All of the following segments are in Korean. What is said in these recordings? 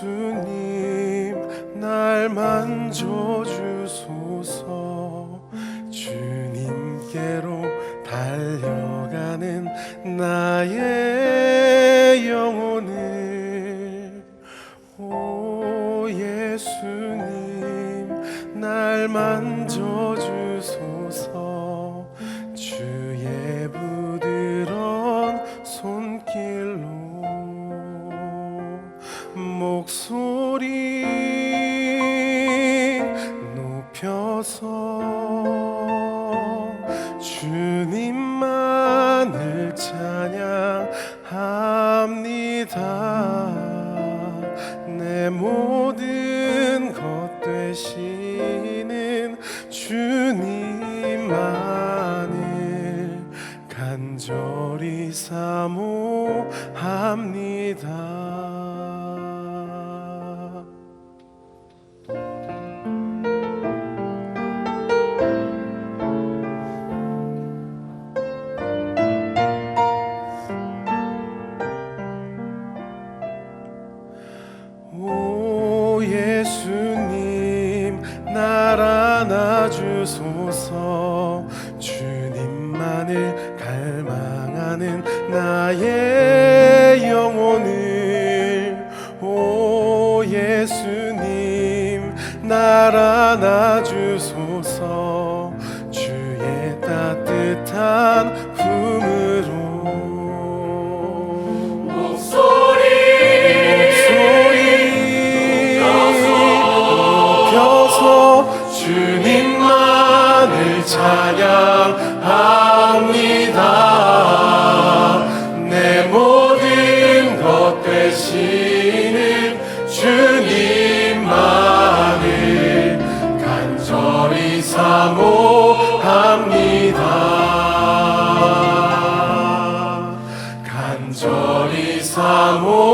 예수님 날 만져주소서. 주님께로 달려가는 나의 영혼을 오 예수님 날 만져주소서. 주의 부드러운 손길로 목소리 높여서 주님만을 찬양합니다. 내 모든 것 되시는 주님만을 간절히 사모합니다. 오 예수님 날 안아주소서. 주님만을 갈망하는 나의 영혼을 오 예수님 날 안아주소서. 주의 따뜻한 품으로 목소리 높여서 주님만을 찬양합니다. 내 모든 것 되시는 주님만을 간절히 사모합니다. 간절히 사모합니다.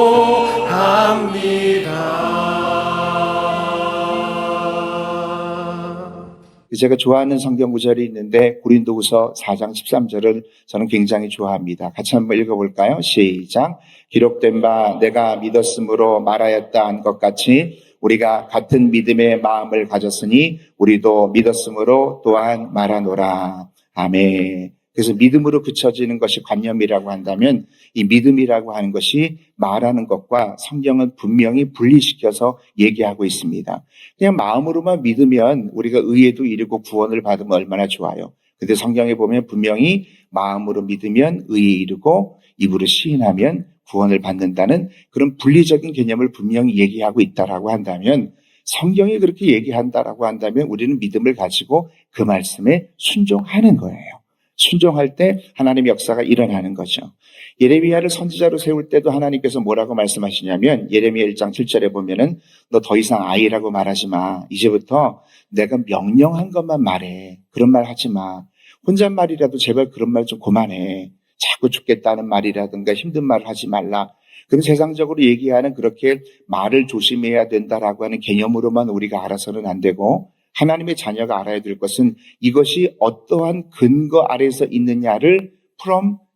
제가 좋아하는 성경 구절이 있는데 고린도후서 4장 13절을 저는 굉장히 좋아합니다. 같이 한번 읽어볼까요? 시작. 기록된 바 내가 믿었으므로 말하였다 한 것 같이 우리가 같은 믿음의 마음을 가졌으니 우리도 믿었으므로 또한 말하노라. 아멘. 그래서 믿음으로 그쳐지는 것이 관념이라고 한다면 이 믿음이라고 하는 것이 말하는 것과 성경은 분명히 분리시켜서 얘기하고 있습니다. 그냥 마음으로만 믿으면 우리가 의에도 이르고 구원을 받으면 얼마나 좋아요. 근데 성경에 보면 분명히 마음으로 믿으면 의에 이르고 입으로 시인하면 구원을 받는다는 그런 분리적인 개념을 분명히 얘기하고 있다라고 한다면 성경이 그렇게 얘기한다라고 한다면 우리는 믿음을 가지고 그 말씀에 순종하는 거예요. 순종할 때 하나님의 역사가 일어나는 거죠. 예레미야를 선지자로 세울 때도 하나님께서 뭐라고 말씀하시냐면 예레미야 1장 7절에 보면은 너 더 이상 아이라고 말하지 마. 이제부터 내가 명령한 것만 말해. 그런 말 하지 마. 혼잣말이라도 제발 그런 말 좀 그만해. 자꾸 죽겠다는 말이라든가 힘든 말을 하지 말라. 그럼 세상적으로 얘기하는 그렇게 말을 조심해야 된다라고 하는 개념으로만 우리가 알아서는 안 되고 하나님의 자녀가 알아야 될 것은 이것이 어떠한 근거 아래서 있느냐를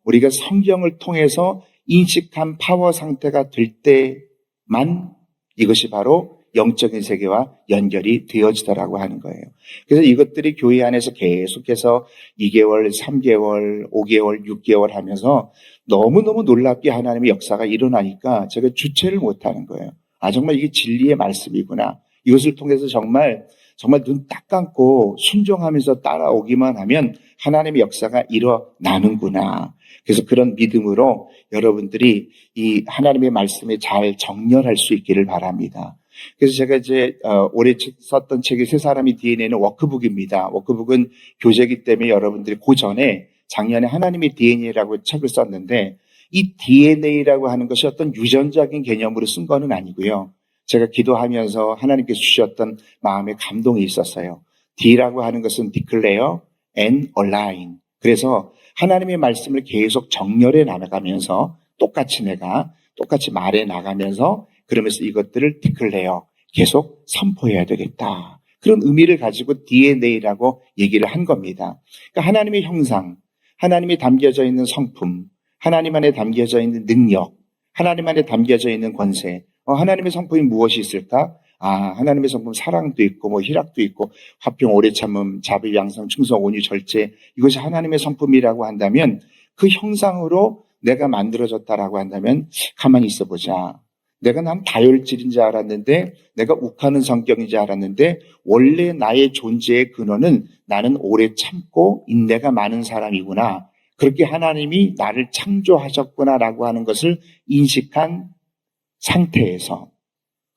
우리가 성경을 통해서 인식한 파워 상태가 될 때만 이것이 바로 영적인 세계와 연결이 되어지더라고 하는 거예요. 그래서 이것들이 교회 안에서 계속해서 2개월, 3개월, 5개월, 6개월 하면서 너무너무 놀랍게 하나님의 역사가 일어나니까 제가 주체를 못하는 거예요. 아, 정말 이게 진리의 말씀이구나. 이것을 통해서 정말 눈 딱 감고 순종하면서 따라오기만 하면 하나님의 역사가 일어나는구나. 그래서 그런 믿음으로 여러분들이 이 하나님의 말씀에 잘 정렬할 수 있기를 바랍니다. 그래서 제가 이제 올해 썼던 책이 세 사람이 DNA는 워크북입니다. 워크북은 교재이기 때문에 여러분들이 그 전에 작년에 하나님의 DNA라고 책을 썼는데 이 DNA라고 하는 것이 어떤 유전적인 개념으로 쓴 거는 아니고요. 제가 기도하면서 하나님께서 주셨던 마음의 감동이 있었어요. D라고 하는 것은 declare and align. 그래서 하나님의 말씀을 계속 정렬해 나가면서 똑같이 말해 나가면서 그러면서 이것들을 declare, 계속 선포해야 되겠다. 그런 의미를 가지고 DNA라고 얘기를 한 겁니다. 그러니까 하나님의 형상, 하나님이 담겨져 있는 성품, 하나님 안에 담겨져 있는 능력, 하나님 안에 담겨져 있는 권세, 하나님의 성품이 무엇이 있을까? 하나님의 성품 사랑도 있고 뭐 희락도 있고 화평 오래 참음 자비 양성 충성 온유 절제 이것이 하나님의 성품이라고 한다면 그 형상으로 내가 만들어졌다라고 한다면 가만히 있어 보자. 내가 난 다혈질인 줄 알았는데 내가 욱하는 성격인 줄 알았는데 원래 나의 존재의 근원은 나는 오래 참고 인내가 많은 사람이구나. 그렇게 하나님이 나를 창조하셨구나라고 하는 것을 인식한 상태에서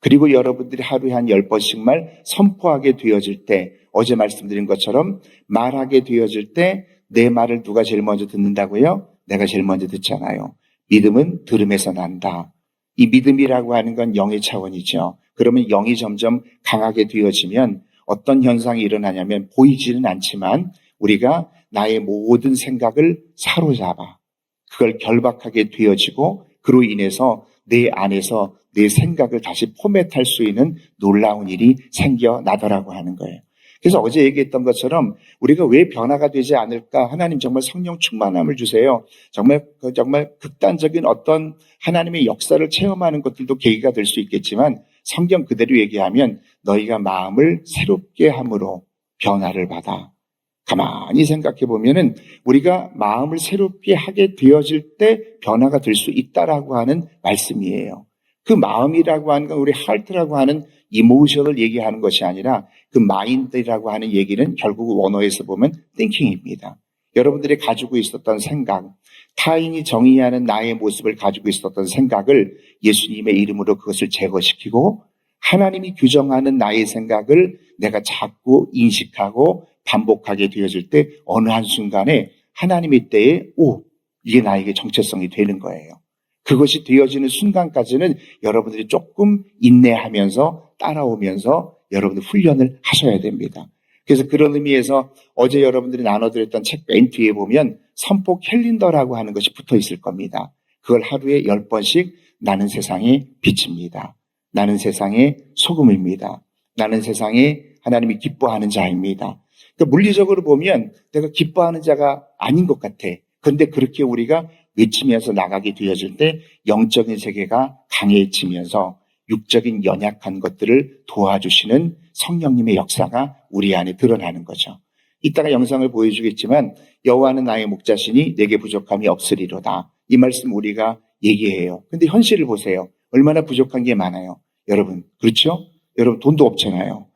그리고 여러분들이 하루에 한 10번씩 선포하게 되어질 때 어제 말씀드린 것처럼 말하게 되어질 때 내 말을 누가 제일 먼저 듣는다고요? 내가 제일 먼저 듣잖아요. 믿음은 들음에서 난다. 이 믿음이라고 하는 건 영의 차원이죠. 그러면 영이 점점 강하게 되어지면 어떤 현상이 일어나냐면 보이지는 않지만 우리가 나의 모든 생각을 사로잡아 그걸 결박하게 되어지고 그로 인해서 내 안에서 내 생각을 다시 포맷할 수 있는 놀라운 일이 생겨나더라고 하는 거예요. 그래서 어제 얘기했던 것처럼 우리가 왜 변화가 되지 않을까? 하나님 정말 성령 충만함을 주세요. 정말 극단적인 어떤 하나님의 역사를 체험하는 것들도 계기가 될 수 있겠지만 성경 그대로 얘기하면 너희가 마음을 새롭게 함으로 변화를 받아. 가만히 생각해 보면은 우리가 마음을 새롭게 하게 되어질 때 변화가 될 수 있다라고 하는 말씀이에요. 그 마음이라고 하는 건 우리 하트라고 하는 이모션을 얘기하는 것이 아니라 그 마인드라고 하는 얘기는 결국 원어에서 보면 thinking입니다. 여러분들이 가지고 있었던 생각, 타인이 정의하는 나의 모습을 가지고 있었던 생각을 예수님의 이름으로 그것을 제거시키고 하나님이 규정하는 나의 생각을 내가 자꾸 인식하고 반복하게 되어질 때 어느 한순간에 하나님의 때에 이게 나에게 정체성이 되는 거예요. 그것이 되어지는 순간까지는 여러분들이 조금 인내하면서 따라오면서 여러분들 훈련을 하셔야 됩니다. 그래서 그런 의미에서 어제 여러분들이 나눠드렸던 책 맨 뒤에 보면 선포 캘린더라고 하는 것이 붙어 있을 겁니다. 그걸 하루에 10번씩 나는 세상의 빛입니다. 나는 세상의 소금입니다. 나는 세상에 하나님이 기뻐하는 자입니다. 그러니까 물리적으로 보면 내가 기뻐하는 자가 아닌 것 같아. 그런데 그렇게 우리가 외치면서 나가게 되어질 때 영적인 세계가 강해지면서 육적인 연약한 것들을 도와주시는 성령님의 역사가 우리 안에 드러나는 거죠. 이따가 영상을 보여주겠지만 여호와는 나의 목자시니 내게 부족함이 없으리로다. 이 말씀 우리가 얘기해요. 근데 현실을 보세요. 얼마나 부족한 게 많아요. 여러분 그렇죠? 여러분 돈도 없잖아요.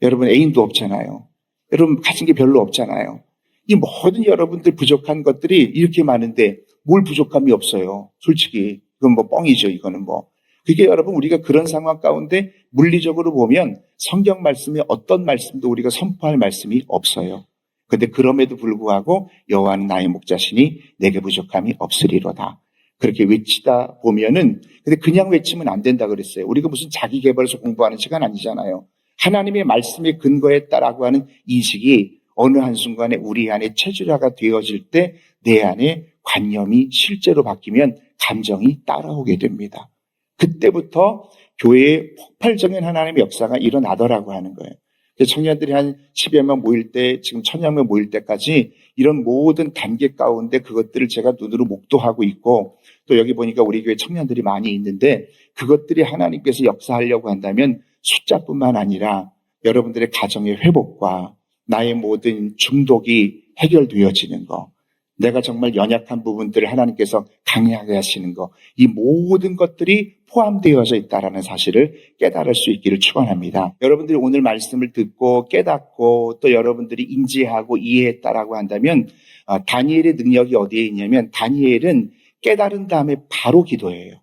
여러분 애인도 없잖아요. 여러분 가진 게 별로 없잖아요. 이 모든 여러분들 부족한 것들이 이렇게 많은데 뭘 부족함이 없어요. 솔직히 그건 뻥이죠. 이거는 그게 여러분 우리가 그런 상황 가운데 물리적으로 보면 성경 말씀에 어떤 말씀도 우리가 선포할 말씀이 없어요. 그런데 그럼에도 불구하고 여호와는 나의 목자시니 내게 부족함이 없으리로다. 그렇게 외치다 보면은 근데 그냥 외치면 안 된다 그랬어요. 우리가 무슨 자기 개발서 공부하는 시간 아니잖아요. 하나님의 말씀에 근거했다라고 하는 인식이 어느 한순간에 우리 안에 체질화가 되어질 때 내 안에 관념이 실제로 바뀌면 감정이 따라오게 됩니다. 그때부터 교회에 폭발적인 하나님의 역사가 일어나더라고 하는 거예요. 청년들이 한 10여 명 모일 때 지금 1000여 명 모일 때까지 이런 모든 단계 가운데 그것들을 제가 눈으로 목도하고 있고 또 여기 보니까 우리 교회 청년들이 많이 있는데 그것들이 하나님께서 역사하려고 한다면 숫자뿐만 아니라 여러분들의 가정의 회복과 나의 모든 중독이 해결되어지는 거, 내가 정말 연약한 부분들을 하나님께서 강하게 하시는 거, 이 모든 것들이 포함되어져 있다는 사실을 깨달을 수 있기를 축원합니다. 여러분들이 오늘 말씀을 듣고 깨닫고 또 여러분들이 인지하고 이해했다라고 한다면 다니엘의 능력이 어디에 있냐면 다니엘은 깨달은 다음에 바로 기도해요.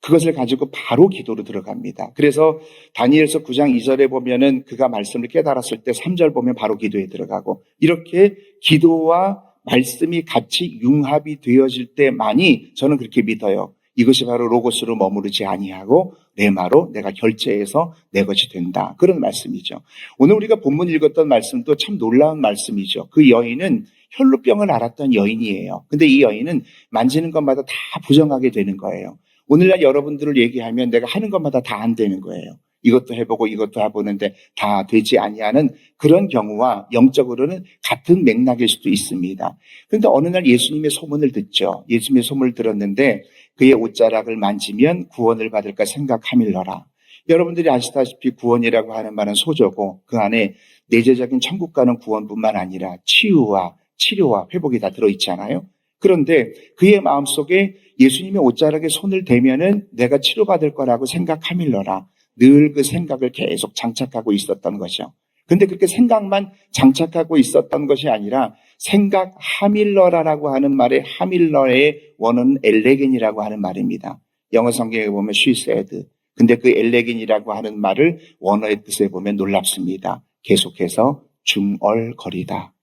그것을 가지고 바로 기도로 들어갑니다. 그래서 다니엘서 9장 2절에 보면은 그가 말씀을 깨달았을 때 3절 보면 바로 기도에 들어가고 이렇게 기도와 말씀이 같이 융합이 되어질 때만이 저는 그렇게 믿어요. 이것이 바로 로고스로 머무르지 아니하고 레마로 내가 결제해서 내 것이 된다. 그런 말씀이죠. 오늘 우리가 본문 읽었던 말씀도 참 놀라운 말씀이죠. 그 여인은 혈루병을 앓았던 여인이에요. 근데 이 여인은 만지는 것마다 다 부정하게 되는 거예요. 오늘날 여러분들을 얘기하면 내가 하는 것마다 다 안 되는 거예요. 이것도 해보고 이것도 해보는데 다 되지 아니하는 그런 경우와 영적으로는 같은 맥락일 수도 있습니다. 그런데 어느 날 예수님의 소문을 듣죠. 예수님의 소문을 들었는데 그의 옷자락을 만지면 구원을 받을까 생각하밀러라. 여러분들이 아시다시피 구원이라고 하는 말은 소저고 그 안에 내재적인 천국 가는 구원뿐만 아니라 치유와 치료와 회복이 다 들어있잖아요. 그런데 그의 마음속에 예수님의 옷자락에 손을 대면은 내가 치료받을 거라고 생각하밀러라. 늘 그 생각을 계속 장착하고 있었던 거죠. 근데 그렇게 생각만 장착하고 있었던 것이 아니라 생각하밀러라라고 하는 말에 하밀러의 원어는 엘레겐이라고 하는 말입니다. 영어 성경에 보면 she said. 근데 그 엘레겐이라고 하는 말을 원어의 뜻에 보면 놀랍습니다. 계속해서 중얼거리다.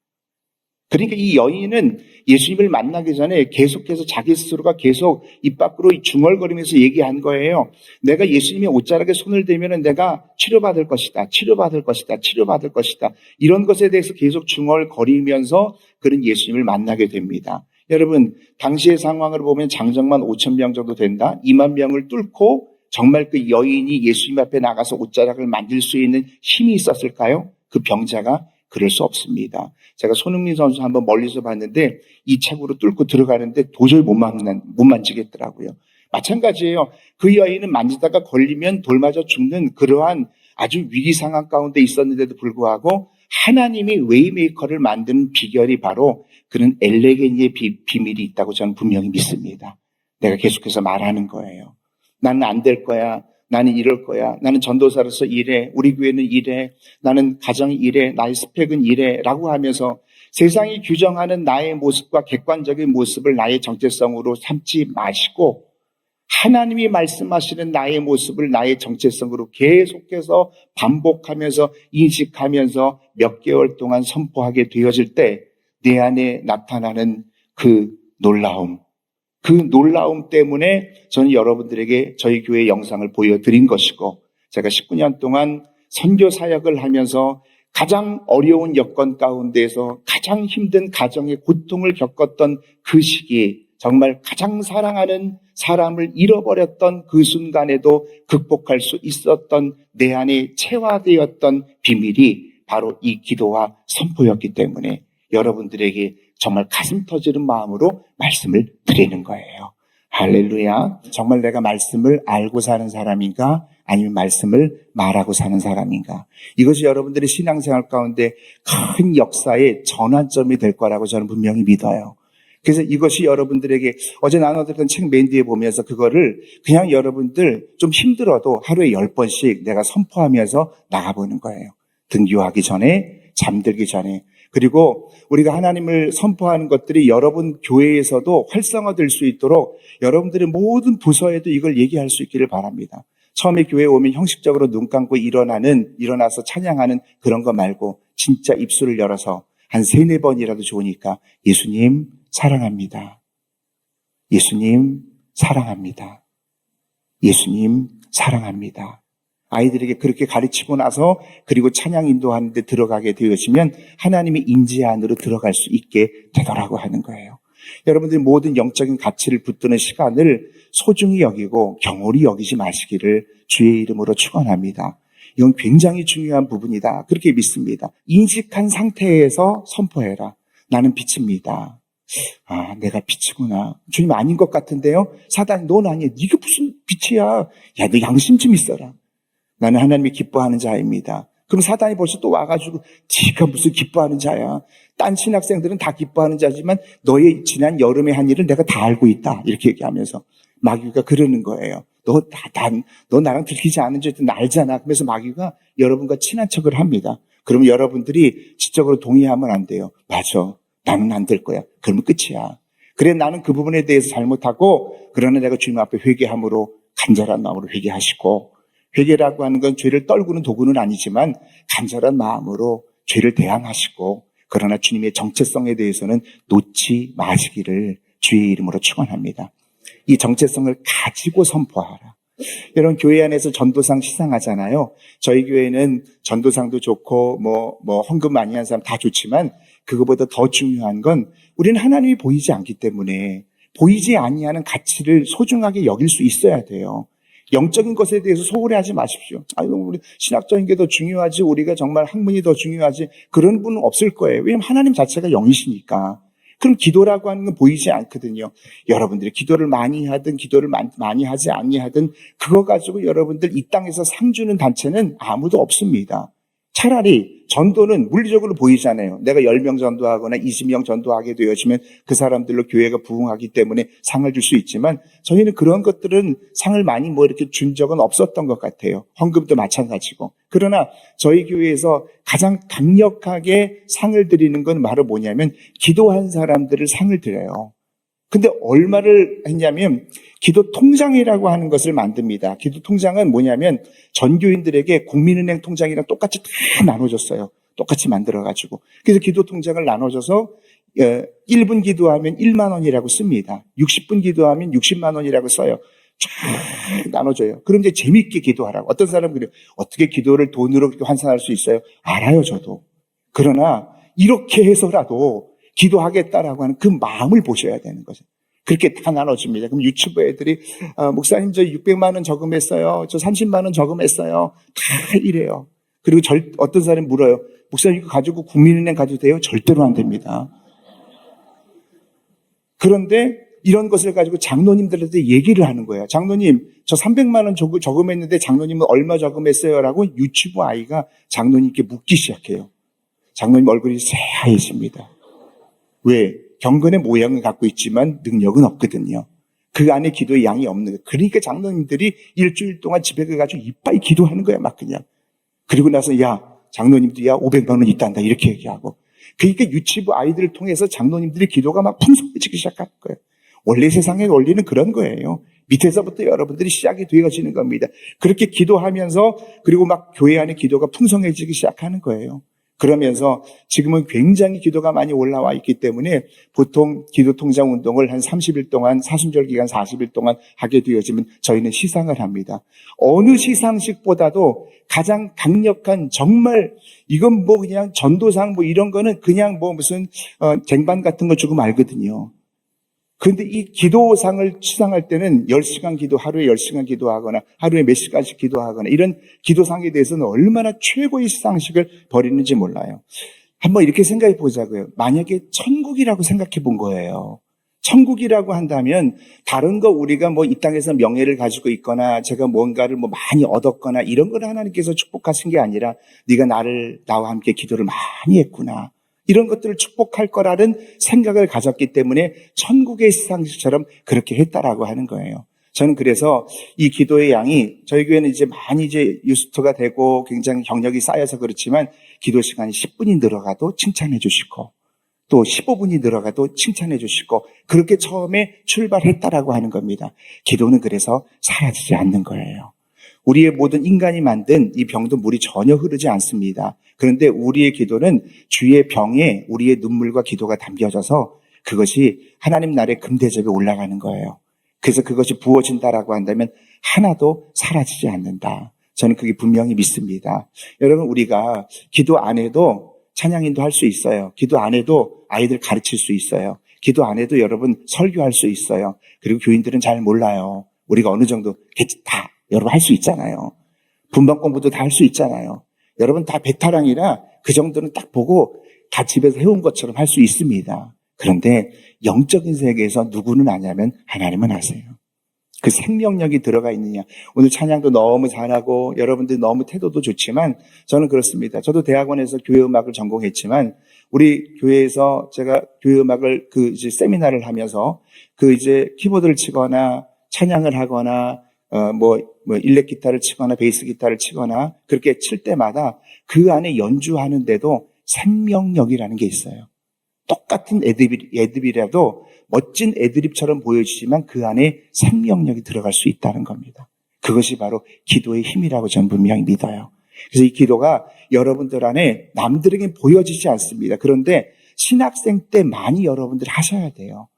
그러니까 이 여인은 예수님을 만나기 전에 계속해서 자기 스스로가 계속 입 밖으로 중얼거리면서 얘기한 거예요. 내가 예수님의 옷자락에 손을 대면 내가 치료받을 것이다. 치료받을 것이다. 치료받을 것이다. 이런 것에 대해서 계속 중얼거리면서 그런 예수님을 만나게 됩니다. 여러분, 당시의 상황을 보면 장정만 5,000명 정도 된다. 2만 명을 뚫고 정말 그 여인이 예수님 앞에 나가서 옷자락을 만질 수 있는 힘이 있었을까요? 그 병자가 그럴 수 없습니다. 제가 손흥민 선수 한번 멀리서 봤는데 이 책으로 뚫고 들어가는데 도저히 못 만지겠더라고요. 마찬가지예요. 그 여인은 만지다가 걸리면 돌맞아 죽는 그러한 아주 위기 상황 가운데 있었는데도 불구하고 하나님이 웨이메이커를 만드는 비결이 바로 그런 엘레게니의 비밀이 있다고 저는 분명히 믿습니다. 내가 계속해서 말하는 거예요. 나는 안 될 거야. 나는 이럴 거야. 나는 전도사로서 이래. 우리 교회는 이래. 나는 가정이 이래. 나의 스펙은 이래. 라고 하면서 세상이 규정하는 나의 모습과 객관적인 모습을 나의 정체성으로 삼지 마시고 하나님이 말씀하시는 나의 모습을 나의 정체성으로 계속해서 반복하면서 인식하면서 몇 개월 동안 선포하게 되어질 때 내 안에 나타나는 그 놀라움, 그 놀라움 때문에 저는 여러분들에게 저희 교회 영상을 보여드린 것이고 제가 19년 동안 선교 사역을 하면서 가장 어려운 여건 가운데에서 가장 힘든 가정의 고통을 겪었던 그 시기에 정말 가장 사랑하는 사람을 잃어버렸던 그 순간에도 극복할 수 있었던 내 안에 체화되었던 비밀이 바로 이 기도와 선포였기 때문에 여러분들에게 정말 가슴 터지는 마음으로 말씀을 드리는 거예요. 할렐루야. 정말 내가 말씀을 알고 사는 사람인가 아니면 말씀을 말하고 사는 사람인가. 이것이 여러분들의 신앙생활 가운데 큰 역사의 전환점이 될 거라고 저는 분명히 믿어요. 그래서 이것이 여러분들에게 어제 나눠드렸던 책 맨 뒤에 보면서 그거를 그냥 여러분들 좀 힘들어도 하루에 10번씩 내가 선포하면서 나가보는 거예요. 등교하기 전에, 잠들기 전에. 그리고 우리가 하나님을 선포하는 것들이 여러분 교회에서도 활성화될 수 있도록 여러분들의 모든 부서에도 이걸 얘기할 수 있기를 바랍니다. 처음에 교회에 오면 형식적으로 눈 감고 일어나서 찬양하는 그런 거 말고 진짜 입술을 열어서 한 3-4번이라도 좋으니까 예수님 사랑합니다. 예수님 사랑합니다. 예수님 사랑합니다. 아이들에게 그렇게 가르치고 나서 그리고 찬양 인도하는 데 들어가게 되어지면 하나님의 임재 안으로 들어갈 수 있게 되더라고 하는 거예요. 여러분들이 모든 영적인 가치를 붙드는 시간을 소중히 여기고 경홀히 여기지 마시기를 주의 이름으로 축원합니다. 이건 굉장히 중요한 부분이다. 그렇게 믿습니다. 인식한 상태에서 선포해라. 나는 빛입니다. 아, 내가 빛이구나. 주님 아닌 것 같은데요? 사단이 넌 아니야. 네가 무슨 빛이야. 야, 너 양심 좀 있어라. 나는 하나님이 기뻐하는 자입니다. 그럼 사단이 벌써 또 와가지고 네가 무슨 기뻐하는 자야. 딴 신학생들은 다 기뻐하는 자지만 너의 지난 여름에 한 일을 내가 다 알고 있다. 이렇게 얘기하면서 마귀가 그러는 거예요. 너 나랑 들키지 않은 죄도 나 알잖아. 그래서 마귀가 여러분과 친한 척을 합니다. 그러면 여러분들이 지적으로 동의하면 안 돼요. 맞아. 나는 안 될 거야. 그러면 끝이야. 그래 나는 그 부분에 대해서 잘못하고 그러나 내가 주님 앞에 회개함으로 간절한 마음으로 회개하시고 회개라고 하는 건 죄를 떨구는 도구는 아니지만 간절한 마음으로 죄를 대항하시고 그러나 주님의 정체성에 대해서는 놓지 마시기를 주의 이름으로 축원합니다. 이 정체성을 가지고 선포하라. 여러분 교회 안에서 전도상 시상하잖아요. 저희 교회는 전도상도 좋고 헌금 많이 한 사람 다 좋지만 그거보다 더 중요한 건 우리는 하나님이 보이지 않기 때문에 보이지 아니하는 가치를 소중하게 여길 수 있어야 돼요. 영적인 것에 대해서 소홀히 하지 마십시오. 우리 신학적인 게 더 중요하지, 우리가 정말 학문이 더 중요하지, 그런 분은 없을 거예요. 왜냐하면 하나님 자체가 영이시니까. 그럼 기도라고 하는 건 보이지 않거든요. 여러분들이 기도를 많이 하든 기도를 많이 하지 아니하든 그거 가지고 여러분들 이 땅에서 상 주는 단체는 아무도 없습니다. 차라리 전도는 물리적으로 보이잖아요. 내가 10명 전도하거나 20명 전도하게 되어지면 그 사람들로 교회가 부흥하기 때문에 상을 줄 수 있지만 저희는 그런 것들은 상을 많이 이렇게 준 적은 없었던 것 같아요. 헌금도 마찬가지고. 그러나 저희 교회에서 가장 강력하게 상을 드리는 건 바로 뭐냐면 기도한 사람들을 상을 드려요. 근데 얼마를 했냐면 기도 통장이라고 하는 것을 만듭니다. 기도 통장은 뭐냐면 전교인들에게 국민은행 통장이랑 똑같이 다 나눠줬어요. 똑같이 만들어가지고. 그래서 기도 통장을 나눠줘서 1분 기도하면 1만 원이라고 씁니다. 60분 기도하면 60만 원이라고 써요. 쫙 나눠줘요. 그럼 이제 재밌게 기도하라고. 어떤 사람은 그래요. 어떻게 기도를 돈으로 환산할 수 있어요? 알아요, 저도. 그러나 이렇게 해서라도 기도하겠다라고 하는 그 마음을 보셔야 되는 거죠. 그렇게 다 나눠줍니다. 그럼 유튜브 애들이 목사님 저 600만 원 저금했어요. 저 30만 원 저금했어요. 다 이래요. 그리고 어떤 사람이 물어요. 목사님 이거 가지고 국민은행 가도 돼요? 절대로 안 됩니다. 그런데 이런 것을 가지고 장로님들한테 얘기를 하는 거예요. 장로님 저 300만 원 저금했는데 장로님은 얼마 저금했어요? 라고 유튜브 아이가 장로님께 묻기 시작해요. 장로님 얼굴이 새하얘집니다. 왜? 경건의 모양을 갖고 있지만 능력은 없거든요. 그 안에 기도의 양이 없는 거예요. 그러니까 장로님들이 일주일 동안 집에 가가지고 이빨 기도하는 거야, 막 그냥. 그리고 나서 야, 장로님도 야 500만 원 있단다 이렇게 얘기하고. 그러니까 유치부 아이들을 통해서 장로님들의 기도가 막 풍성해지기 시작하는 거예요. 원래 세상의 원리는 그런 거예요. 밑에서부터 여러분들이 시작이 되어지는 겁니다. 그렇게 기도하면서 그리고 막 교회 안에 기도가 풍성해지기 시작하는 거예요. 그러면서 지금은 굉장히 기도가 많이 올라와 있기 때문에 보통 기도 통장 운동을 한 30일 동안 사순절 기간 40일 동안 하게 되어지면 저희는 시상을 합니다. 어느 시상식보다도 가장 강력한 정말 이건 그냥 전도상 이런 거는 그냥 무슨 쟁반 같은 거 주고 말거든요. 그런데 이 기도상을 수상할 때는 10시간 기도, 하루에 10시간 기도하거나 하루에 몇 시간씩 기도하거나 이런 기도상에 대해서는 얼마나 최고의 시상식을 벌이는지 몰라요. 한번 이렇게 생각해 보자고요. 만약에 천국이라고 생각해 본 거예요. 천국이라고 한다면 다른 거 우리가 이 땅에서 명예를 가지고 있거나 제가 뭔가를 많이 얻었거나 이런 걸 하나님께서 축복하신 게 아니라 네가 나와 함께 기도를 많이 했구나. 이런 것들을 축복할 거라는 생각을 가졌기 때문에 천국의 시상식처럼 그렇게 했다라고 하는 거예요. 저는 그래서 이 기도의 양이 저희 교회는 이제 많이 유스트가 되고 굉장히 경력이 쌓여서 그렇지만 기도 시간이 10분이 늘어가도 칭찬해 주시고 또 15분이 늘어가도 칭찬해 주시고 그렇게 처음에 출발했다라고 하는 겁니다. 기도는 그래서 사라지지 않는 거예요. 우리의 모든 인간이 만든 이 병도 물이 전혀 흐르지 않습니다. 그런데 우리의 기도는 주의 병에 우리의 눈물과 기도가 담겨져서 그것이 하나님 나라의 금대접에 올라가는 거예요. 그래서 그것이 부어진다라고 한다면 하나도 사라지지 않는다. 저는 그게 분명히 믿습니다. 여러분 우리가 기도 안 해도 찬양인도 할 수 있어요. 기도 안 해도 아이들 가르칠 수 있어요. 기도 안 해도 여러분 설교할 수 있어요. 그리고 교인들은 잘 몰라요. 우리가 어느 정도 다 여러분 할 수 있잖아요. 분반 공부도 다 할 수 있잖아요. 여러분 다 베테랑이라 그 정도는 딱 보고 다 집에서 해온 것처럼 할 수 있습니다. 그런데 영적인 세계에서 누구는 아냐면 하나님은 아세요. 그 생명력이 들어가 있느냐. 오늘 찬양도 너무 잘하고 여러분들 너무 태도도 좋지만 저는 그렇습니다. 저도 대학원에서 교회음악을 전공했지만 우리 교회에서 제가 교회음악을 세미나를 하면서 키보드를 치거나 찬양을 하거나 일렉 기타를 치거나 베이스 기타를 치거나 그렇게 칠 때마다 그 안에 연주하는데도 생명력이라는 게 있어요. 똑같은 애드립이라도 멋진 애드립처럼 보여지지만 그 안에 생명력이 들어갈 수 있다는 겁니다. 그것이 바로 기도의 힘이라고 저는 분명히 믿어요. 그래서 이 기도가 여러분들 안에 남들에게 보여지지 않습니다. 그런데 신학생 때 많이 여러분들 하셔야 돼요.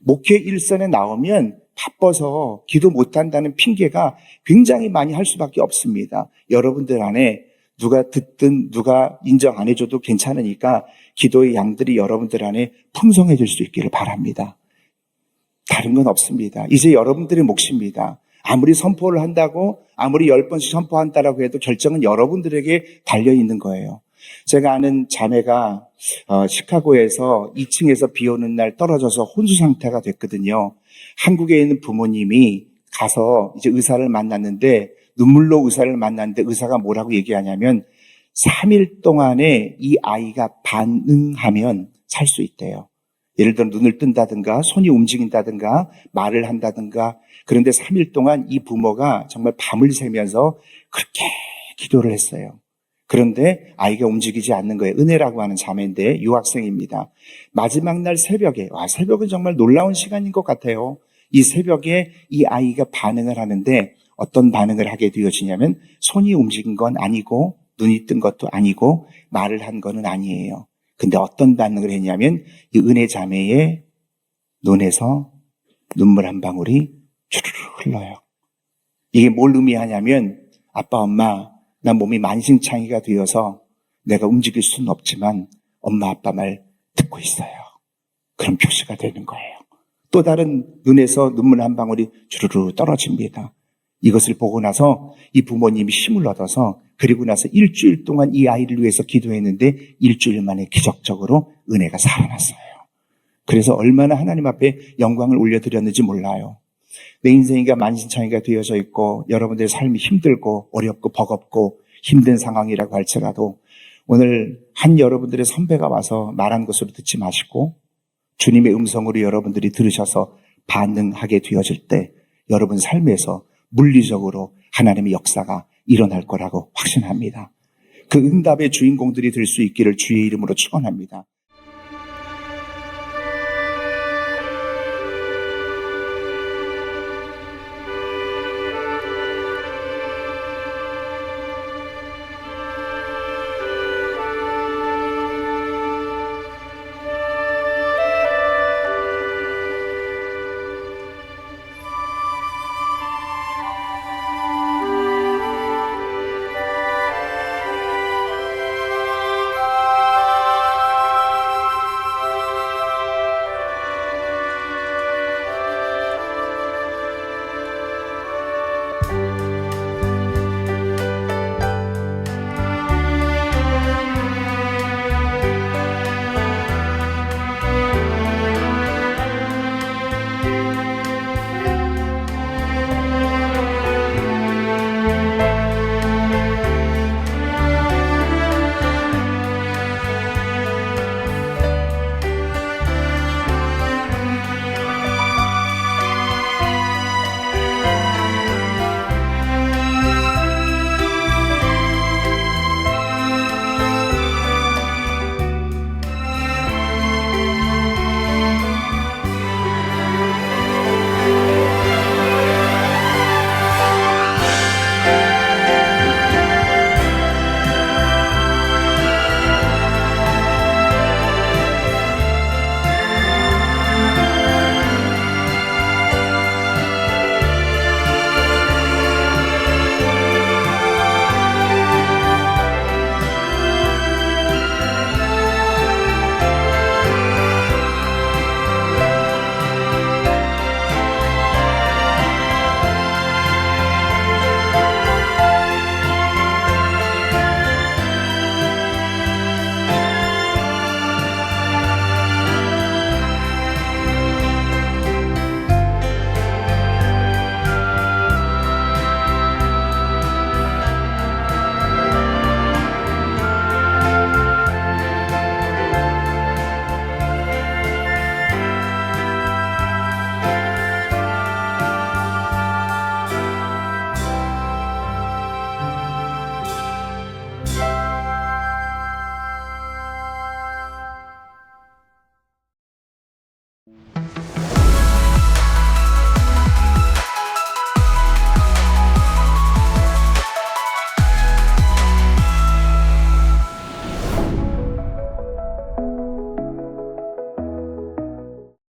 목회 일선에 나오면 바빠서 기도 못한다는 핑계가 굉장히 많이 할 수밖에 없습니다. 여러분들 안에 누가 듣든 누가 인정 안 해줘도 괜찮으니까 기도의 양들이 여러분들 안에 풍성해질 수 있기를 바랍니다. 다른 건 없습니다. 이제 여러분들의 몫입니다. 아무리 선포를 한다고, 아무리 10번씩 선포한다라고 해도 결정은 여러분들에게 달려있는 거예요. 제가 아는 자매가 시카고에서 2층에서 비 오는 날 떨어져서 혼수 상태가 됐거든요. 한국에 있는 부모님이 가서 이제 의사를 만났는데, 눈물로 의사를 만났는데 의사가 뭐라고 얘기하냐면 3일 동안에 이 아이가 반응하면 살 수 있대요. 예를 들어 눈을 뜬다든가 손이 움직인다든가 말을 한다든가. 그런데 3일 동안 이 부모가 정말 밤을 새면서 그렇게 기도를 했어요. 그런데 아이가 움직이지 않는 거예요. 은혜라고 하는 자매인데 유학생입니다. 마지막 날 새벽에, 새벽은 정말 놀라운 시간인 것 같아요. 이 새벽에 이 아이가 반응을 하는데 어떤 반응을 하게 되어지냐면 손이 움직인 건 아니고 눈이 뜬 것도 아니고 말을 한 거는 아니에요. 근데 어떤 반응을 했냐면 이 은혜 자매의 눈에서 눈물 한 방울이 주르르 흘러요. 이게 뭘 의미하냐면 아빠, 엄마, 나 몸이 만신창이가 되어서 내가 움직일 수는 없지만 엄마, 아빠 말 듣고 있어요. 그런 표시가 되는 거예요. 또 다른 눈에서 눈물 한 방울이 주르르 떨어집니다. 이것을 보고 나서 이 부모님이 힘을 얻어서 그리고 나서 일주일 동안 이 아이를 위해서 기도했는데 일주일 만에 기적적으로 은혜가 살아났어요. 그래서 얼마나 하나님 앞에 영광을 올려드렸는지 몰라요. 내 인생이가 만신창이가 되어져 있고 여러분들의 삶이 힘들고 어렵고 버겁고 힘든 상황이라고 할지라도 오늘 한 여러분들의 선배가 와서 말한 것으로 듣지 마시고 주님의 음성으로 여러분들이 들으셔서 반응하게 되어질 때 여러분 삶에서 물리적으로 하나님의 역사가 일어날 거라고 확신합니다. 그 응답의 주인공들이 될 수 있기를 주의 이름으로 축원합니다.